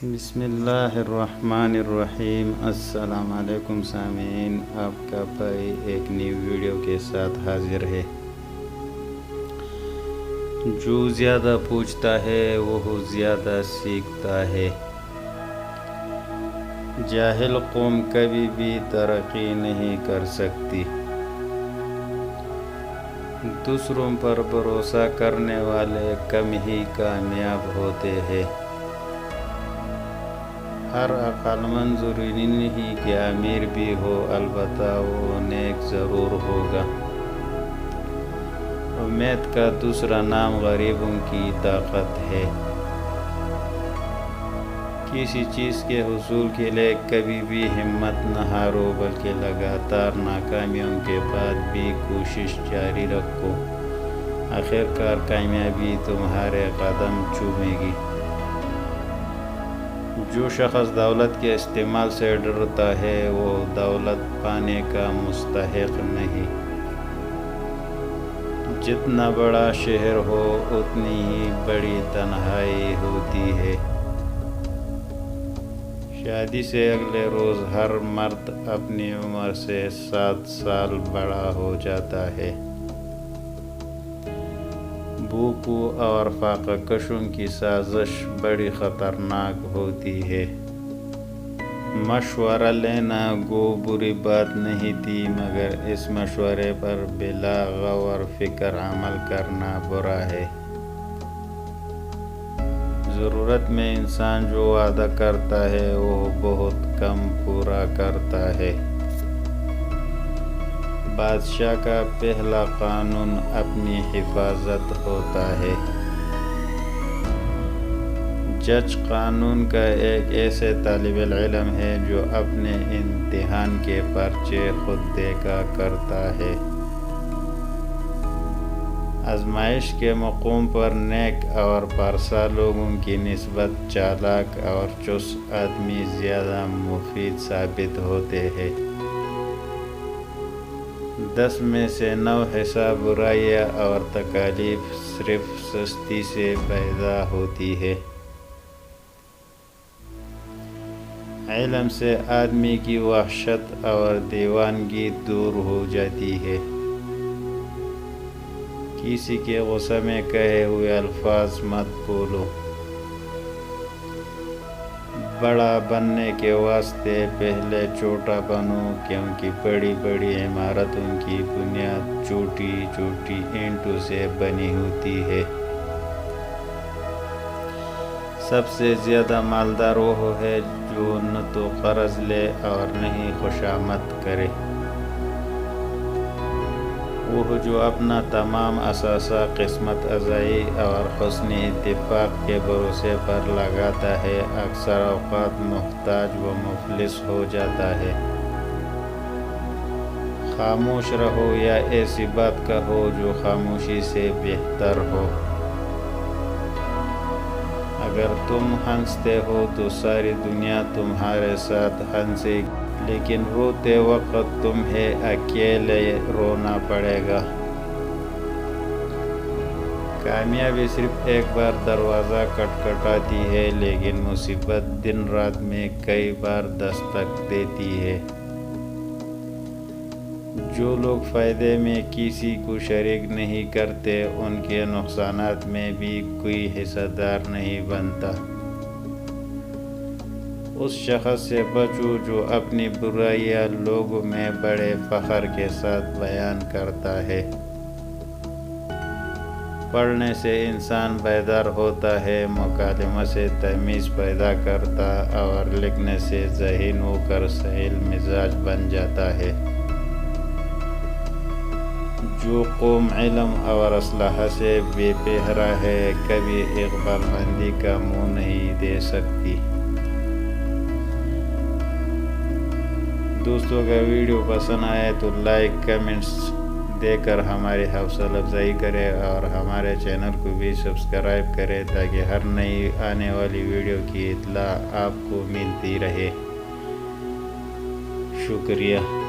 بسم اللہ الرحمن الرحیم۔ السلام علیکم سامعین، آپ کا بھائی ایک نیو ویڈیو کے ساتھ حاضر ہے۔ جو زیادہ پوچھتا ہے وہ زیادہ سیکھتا ہے۔ جاہل قوم کبھی بھی ترقی نہیں کر سکتی۔ دوسروں پر بھروسہ کرنے والے کم ہی کامیاب ہوتے ہیں۔ ہر عقل مند ضروری نہیں کہ امیر بھی ہو، البتہ وہ نیک ضرور ہوگا۔ امید کا دوسرا نام غریبوں کی طاقت ہے۔ کسی چیز کے حصول کے لیے کبھی بھی ہمت نہ ہارو، بلکہ لگاتار ناکامیوں کے بعد بھی کوشش جاری رکھو۔ آخرکار کامیابی تمہارے قدم چومے گی۔ جو شخص دولت کے استعمال سے ڈرتا ہے وہ دولت پانے کا مستحق نہیں۔ جتنا بڑا شہر ہو اتنی ہی بڑی تنہائی ہوتی ہے۔ شادی سے اگلے روز ہر مرد اپنی عمر سے 7 سال بڑا ہو جاتا ہے۔ بھوکوں اور فاقہ کشوں کی سازش بڑی خطرناک ہوتی ہے۔ مشورہ لینا گو بری بات نہیں تھی، مگر اس مشورے پر بلا غور فکر عمل کرنا برا ہے۔ ضرورت میں انسان جو وعدہ کرتا ہے وہ بہت کم پورا کرتا ہے۔ بادشاہ کا پہلا قانون اپنی حفاظت ہوتا ہے۔ جج قانون کا ایک ایسے طالب علم ہے جو اپنے امتحان کے پرچے خود دیکھا کرتا ہے۔ آزمائش کے مقام پر نیک اور پارسا لوگوں کی نسبت چالاک اور چست آدمی زیادہ مفید ثابت ہوتے ہیں۔ 10 میں سے 9 حصہ برائیاں اور تکالیف صرف سستی سے پیدا ہوتی ہے۔ علم سے آدمی کی وحشت اور دیوانگی دور ہو جاتی ہے۔ کسی کے غصے میں کہے ہوئے الفاظ مت بولو۔ بڑا بننے کے واسطے پہلے چھوٹا بنو، کیونکہ بڑی بڑی عمارتوں کی بنیاد چھوٹی چھوٹی اینٹوں سے بنی ہوتی ہے۔ سب سے زیادہ مالدار وہ ہے جو نہ تو قرض لے اور نہ ہی خوشامد کرے۔ وہ جو اپنا تمام اثاثہ قسمت ازائی اور حسن اتفاق کے بھروسے پر لگاتا ہے، اکثر اوقات محتاج و مفلس ہو جاتا ہے۔ خاموش رہو یا ایسی بات کہو جو خاموشی سے بہتر ہو۔ اگر تم ہنستے ہو تو ساری دنیا تمہارے ساتھ ہنسے گی، لیکن روتے وقت تمہیں اکیلے رونا پڑے گا۔ کامیابی صرف ایک بار دروازہ کھٹکھٹاتی ہے، لیکن مصیبت دن رات میں کئی بار دستک دیتی ہے۔ جو لوگ فائدے میں کسی کو شریک نہیں کرتے، ان کے نقصانات میں بھی کوئی حصہ دار نہیں بنتا۔ اس شخص سے بچو جو اپنی برائیاں لوگوں میں بڑے فخر کے ساتھ بیان کرتا ہے۔ پڑھنے سے انسان بیدار ہوتا ہے، مکالمہ سے تمیز پیدا کرتا اور لکھنے سے ذہین ہو کر سہل مزاج بن جاتا ہے۔ جو قوم علم اور اصلاح سے بے پہرا ہے، کبھی اقبال مندی کا منہ نہیں دے سکتی۔ دوستوں، اگر ویڈیو پسند آئے تو لائک کمنٹس دے کر ہماری حوصلہ افزائی کرے اور ہمارے چینل کو بھی سبسکرائب کرے تاکہ ہر نئی آنے والی ویڈیو کی اطلاع آپ کو ملتی رہے۔ شکریہ۔